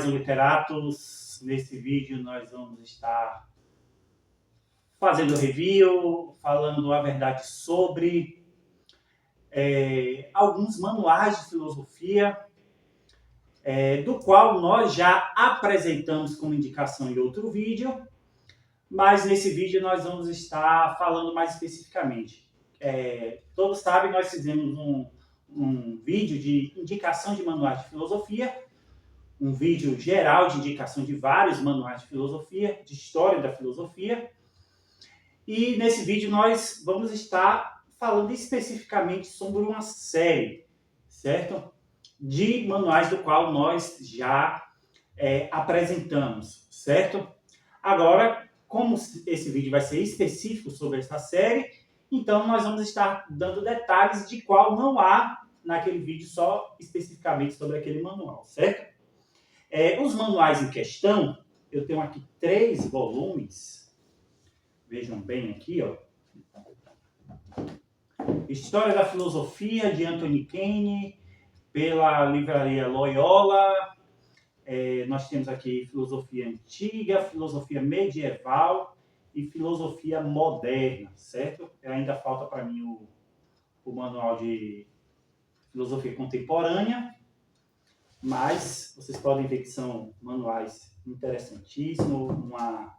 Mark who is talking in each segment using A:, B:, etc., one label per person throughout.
A: mais um Literatos. Nesse vídeo nós vamos estar fazendo review, falando a verdade sobre alguns manuais de filosofia, do qual nós já apresentamos como indicação em outro vídeo, mas nesse vídeo nós vamos estar falando mais especificamente. Todos sabem, nós fizemos um vídeo de indicação de manuais de filosofia, um vídeo geral de indicação de vários manuais de filosofia, de história da filosofia. E nesse vídeo nós vamos estar falando especificamente sobre uma série, certo? De manuais do qual nós já apresentamos, certo? Agora, como esse vídeo vai ser específico sobre essa série, então nós vamos estar dando detalhes de qual não há naquele vídeo só especificamente sobre aquele manual, certo? Os manuais em questão, eu tenho aqui 3 volumes. Vejam bem aqui, ó. História da Filosofia, de Anthony Kane, pela livraria Loyola. Nós temos aqui Filosofia Antiga, Filosofia Medieval e Filosofia Moderna, certo? Ainda falta para mim o manual de Filosofia Contemporânea, mas vocês podem ver que são manuais interessantíssimos, uma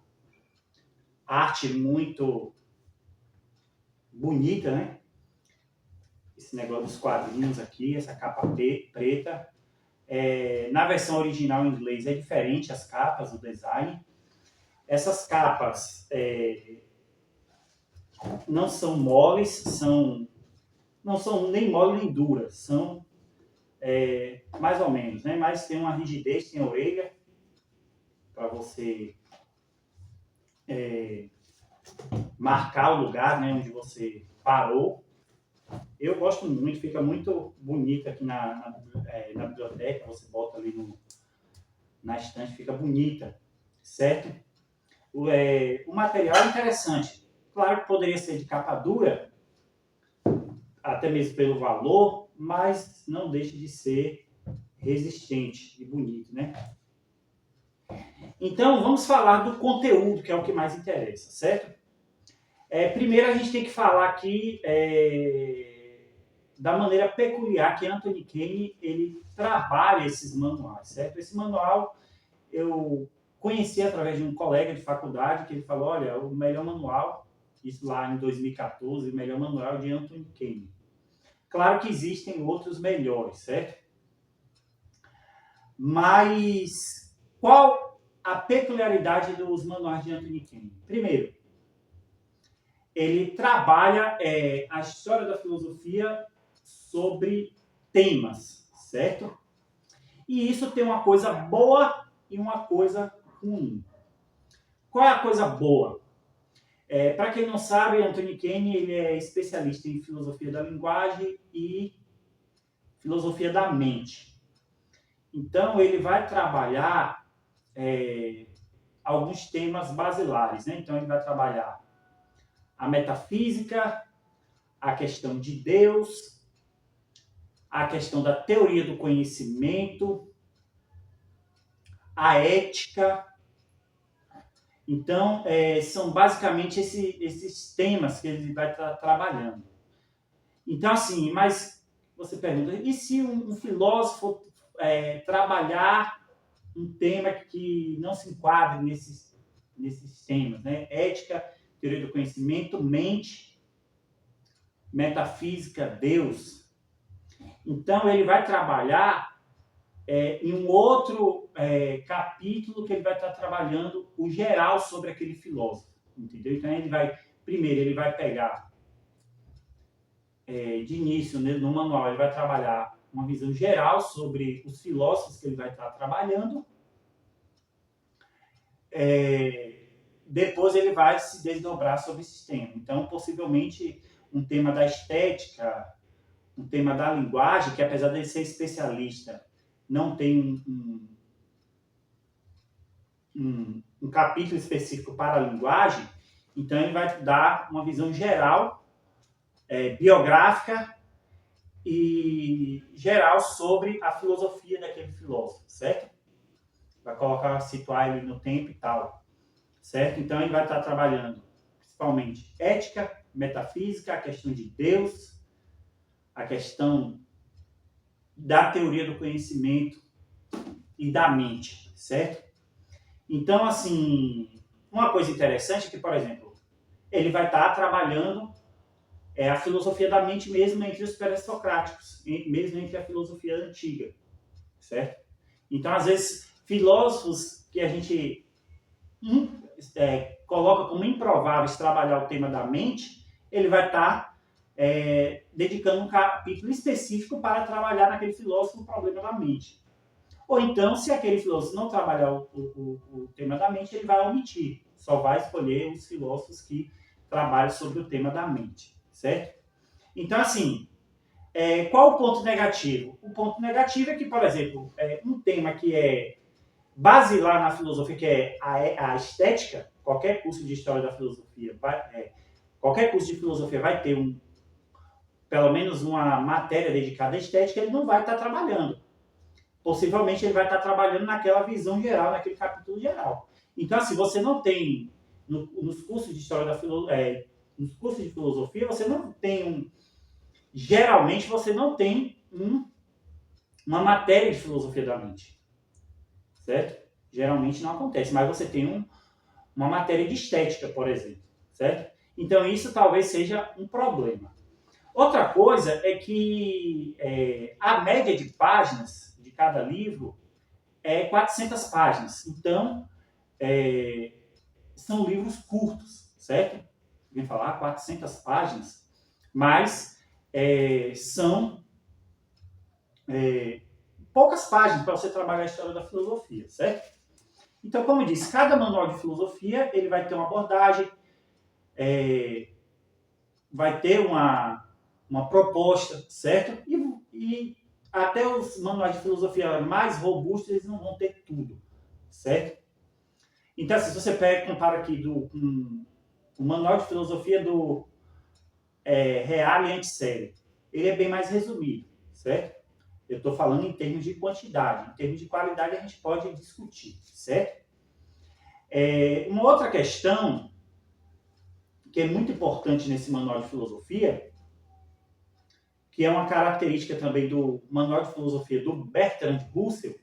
A: arte muito bonita, né? Esse negócio dos quadrinhos aqui, essa capa preta. Na versão original em inglês é diferente as capas, o design. Essas capas não são moles, não são nem moles nem duras, são mais ou menos, né? Mas tem uma rigidez, tem orelha para você marcar o lugar, né, onde você parou. Eu gosto muito, fica muito bonito aqui na biblioteca, você bota ali na estante, fica bonita, certo? O material é interessante. Claro que poderia ser de capa dura, até mesmo pelo valor, mas não deixa de ser resistente e bonito, né? Então, vamos falar do conteúdo, que é o que mais interessa, certo? Primeiro, a gente tem que falar aqui da maneira peculiar que Anthony Kane ele trabalha esses manuais, certo? Esse manual eu conheci através de um colega de faculdade que ele falou, olha, o melhor manual, isso lá em 2014, o melhor manual de Anthony Kane. Claro que existem outros melhores, certo? Mas qual a peculiaridade dos manuais de Anthony Kane? Primeiro, ele trabalha a história da filosofia sobre temas, certo? E isso tem uma coisa boa e uma coisa ruim. Qual é a coisa boa? Para quem não sabe, Anthony Kane ele é especialista em filosofia da linguagem e filosofia da mente. Então, ele vai trabalhar alguns temas basilares, né? Então, ele vai trabalhar a metafísica, a questão de Deus, a questão da teoria do conhecimento, a ética. Então, são basicamente esses temas que ele vai estar trabalhando. Então, assim, mas você pergunta, e se um filósofo trabalhar um tema que não se enquadre nesses temas, né? Ética, teoria do conhecimento, mente, metafísica, Deus. Então, ele vai trabalhar em um outro capítulo que ele vai estar trabalhando o geral sobre aquele filósofo, entendeu? Então, primeiro, ele vai pegar, de início, no manual, ele vai trabalhar uma visão geral sobre os filósofos que ele vai estar trabalhando. Depois ele vai se desdobrar sobre esses temas. Então, possivelmente, um tema da estética, um tema da linguagem, que apesar de ele ser especialista, não tem um capítulo específico para a linguagem, então ele vai dar uma visão geral, biográfica e geral sobre a filosofia daquele filósofo, certo? colocar, situar ele no tempo e tal, certo? Então ele vai estar trabalhando principalmente ética, metafísica, a questão de Deus, a questão da teoria do conhecimento e da mente, certo? Então, assim, uma coisa interessante é que, por exemplo, ele vai estar trabalhando a filosofia da mente mesmo entre os pré-socráticos, mesmo entre a filosofia antiga, certo? Então, às vezes, filósofos que a gente coloca como improváveis trabalhar o tema da mente, ele vai estar dedicando um capítulo específico para trabalhar naquele filósofo o problema da mente. Ou então, se aquele filósofo não trabalhar o tema da mente, ele vai omitir. Só vai escolher os filósofos que trabalham sobre o tema da mente, certo? Então, assim, qual o ponto negativo? O ponto negativo é que, por exemplo, um tema que é basilar na filosofia, que é a estética, qualquer curso de história da filosofia, qualquer curso de filosofia vai ter pelo menos uma matéria dedicada à estética, ele não vai estar trabalhando. Possivelmente ele vai estar trabalhando naquela visão geral, naquele capítulo geral. Então, assim, você não tem, nos cursos de história da filosofia, nos cursos de filosofia, você não tem geralmente você não tem uma matéria de filosofia da mente, certo? Geralmente não acontece, mas você tem uma matéria de estética, por exemplo, certo? Então isso talvez seja um problema. Outra coisa é que a média de páginas de cada livro é 400 páginas. Então, são livros curtos, certo? Vem falar 400 páginas, mas são poucas páginas para você trabalhar a história da filosofia, certo? Então, como eu disse, cada manual de filosofia ele vai ter uma abordagem, vai ter uma proposta, certo? E até os manuais de filosofia mais robustos, eles não vão ter tudo, certo? Então, se você compara aqui o manual de filosofia do Reale Antisérie, ele é bem mais resumido, certo? Eu estou falando em termos de quantidade. Em termos de qualidade, a gente pode discutir, certo? Uma outra questão que é muito importante nesse manual de filosofia, que é uma característica também do manual de filosofia do Bertrand Russell,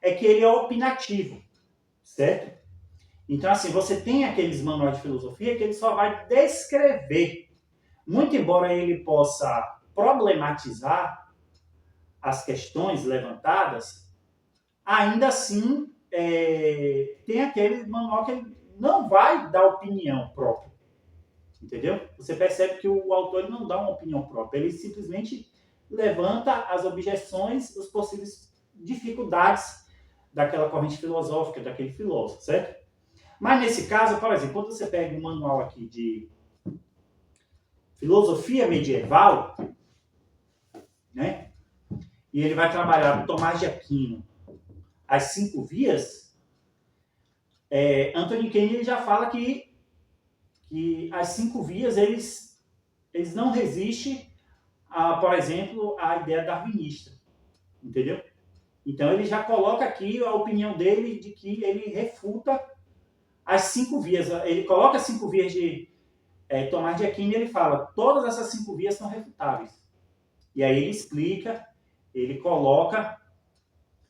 A: é que ele é opinativo, certo? Então, assim, você tem aqueles manuais de filosofia que ele só vai descrever. Muito embora ele possa problematizar as questões levantadas, ainda assim tem aquele manual que ele não vai dar opinião própria. Entendeu? Você percebe que o autor ele não dá uma opinião própria, ele simplesmente levanta as objeções, as possíveis dificuldades daquela corrente filosófica, daquele filósofo, certo? Mas nesse caso, por exemplo, quando você pega um manual aqui de filosofia medieval, né? E ele vai trabalhar Tomás de Aquino, as 5 vias, Anthony Kennedy já fala que as 5 vias, eles não resistem, por exemplo, à ideia darwinista, entendeu? Então ele já coloca aqui a opinião dele de que ele refuta as 5 vias. Ele coloca as 5 vias de Tomás de Aquino e ele fala, todas essas 5 vias são refutáveis. E aí ele explica, ele coloca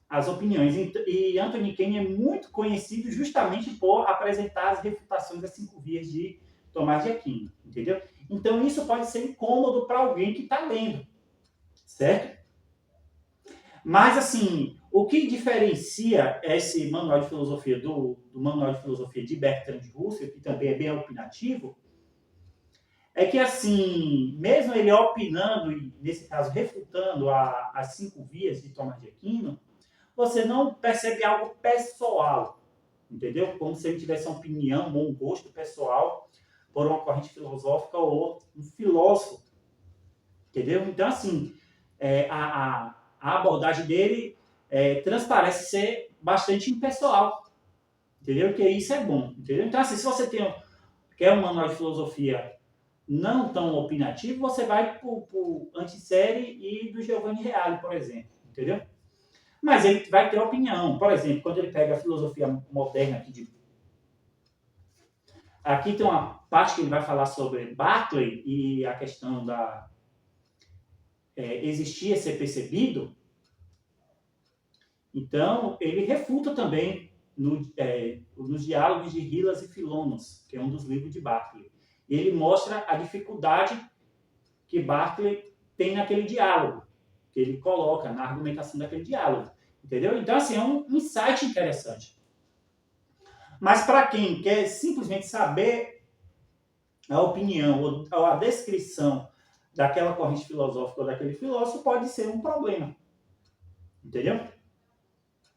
A: as opiniões. E Anthony Kennedy é muito conhecido justamente por apresentar as refutações das 5 vias de Tomás de Aquino, entendeu? Então isso pode ser incômodo para alguém que está lendo, certo? Mas, assim, o que diferencia esse manual de filosofia do manual de filosofia de Bertrand Russell, que também é bem opinativo, é que, assim, mesmo ele opinando, e nesse caso refutando as 5 vias de Tomás de Aquino, você não percebe algo pessoal, entendeu? Como se ele tivesse uma opinião ou um gosto pessoal por uma corrente filosófica ou um filósofo, entendeu? Então, assim, a abordagem dele transparece ser bastante impessoal, entendeu? Que isso é bom, entendeu? Então, assim, se você quer um manual de filosofia não tão opinativo, você vai para o Antisérie e do Giovanni Reale, por exemplo, entendeu? Mas ele vai ter opinião. Por exemplo, quando ele pega a filosofia moderna aqui tem uma parte que ele vai falar sobre Berkeley e a questão da existir e ser percebido. Então, ele refuta também nos diálogos de Hillas e Philonos, que é um dos livros de Berkeley. Ele mostra a dificuldade que Berkeley tem naquele diálogo, que ele coloca na argumentação daquele diálogo. Entendeu? Então, assim, é um insight interessante. Mas para quem quer simplesmente saber a opinião ou a descrição daquela corrente filosófica ou daquele filósofo, pode ser um problema. Entendeu?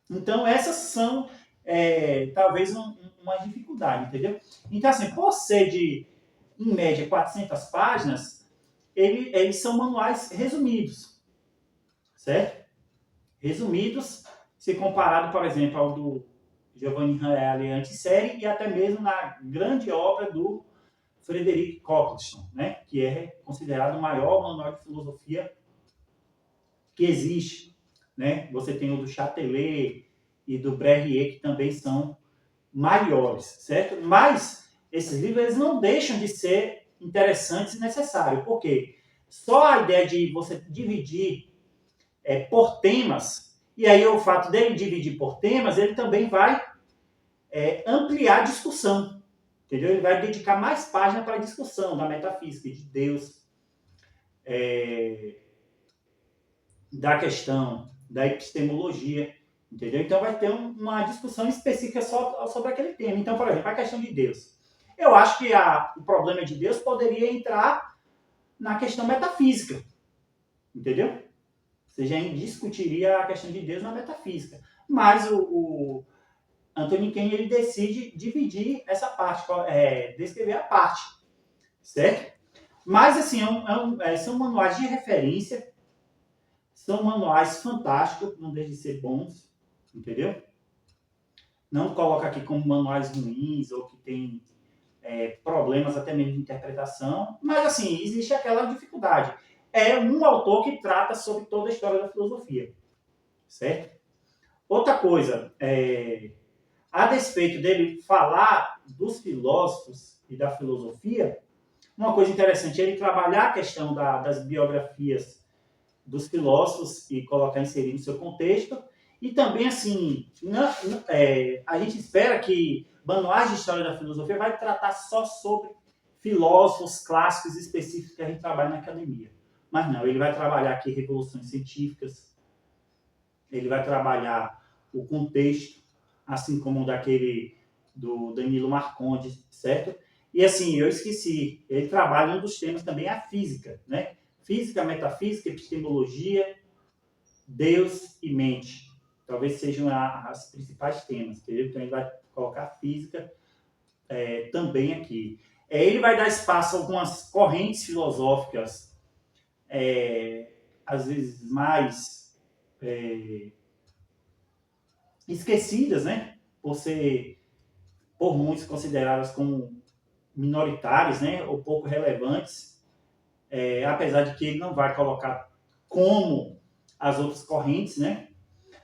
A: Então, essas são, talvez, uma dificuldade, entendeu? Então, assim, por ser de, em média, 400 páginas, eles são manuais resumidos, certo? Resumidos, se comparado, por exemplo, ao do Giovanni Reale Antissérie e até mesmo na grande obra do Frederick Cockleton, né? Que é considerado o maior manual de filosofia que existe. Né? Você tem o do Chatelet e do Berrier, que também são maiores, certo? Mas esses livros eles não deixam de ser interessantes e necessários. Por quê? Só a ideia de você dividir por temas, e aí o fato dele dividir por temas, ele também vai ampliar a discussão. Entendeu? Ele vai dedicar mais páginas para a discussão da metafísica, de Deus, da questão da epistemologia, entendeu? Então vai ter uma discussão específica só sobre aquele tema. Então, por exemplo, a questão de Deus. Eu acho que o problema de Deus poderia entrar na questão metafísica, entendeu? Você já discutiria a questão de Deus na metafísica. Mas o Anthony Kane ele decide dividir essa parte, descrever a parte, certo? Mas, assim, são manuais de referência, são manuais fantásticos, não deixam de ser bons, entendeu? Não coloca aqui como manuais ruins ou que tem problemas até mesmo de interpretação, mas, assim, existe aquela dificuldade. É um autor que trata sobre toda a história da filosofia, certo? Outra coisa, a despeito dele falar dos filósofos e da filosofia, uma coisa interessante é ele trabalhar a questão das biografias dos filósofos e colocar, inserir no seu contexto. E também, assim, a gente espera que manuais de história da filosofia vai tratar só sobre filósofos clássicos específicos que a gente trabalha na academia. Mas não, ele vai trabalhar aqui revoluções científicas, ele vai trabalhar o contexto, assim como o daquele do Danilo Marcondes, certo? E assim, eu esqueci, ele trabalha um dos temas também a física, né? Física, metafísica, epistemologia, Deus e mente. Talvez sejam as principais temas, entendeu? Então ele vai colocar física também aqui. Ele vai dar espaço a algumas correntes filosóficas, às vezes mais esquecidas, né? Por muitos consideradas como minoritárias, né? Ou pouco relevantes. Apesar de que ele não vai colocar como as outras correntes, né?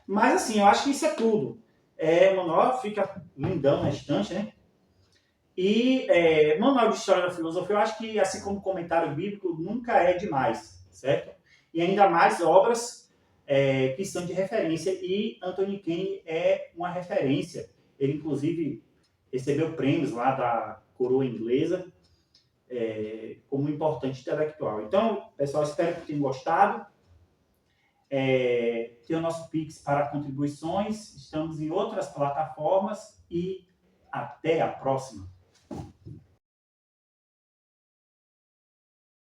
A: Mas, assim, eu acho que isso é tudo. O manual fica lindão na estante, né? E manual de história da filosofia, eu acho que, assim como comentário bíblico, nunca é demais, certo? E ainda mais obras que são de referência. E Anthony Kane é uma referência. Ele, inclusive, recebeu prêmios lá da coroa inglesa, como importante intelectual. Então, pessoal, espero que tenham gostado. Tem o nosso Pix para contribuições. Estamos em outras plataformas e até a próxima.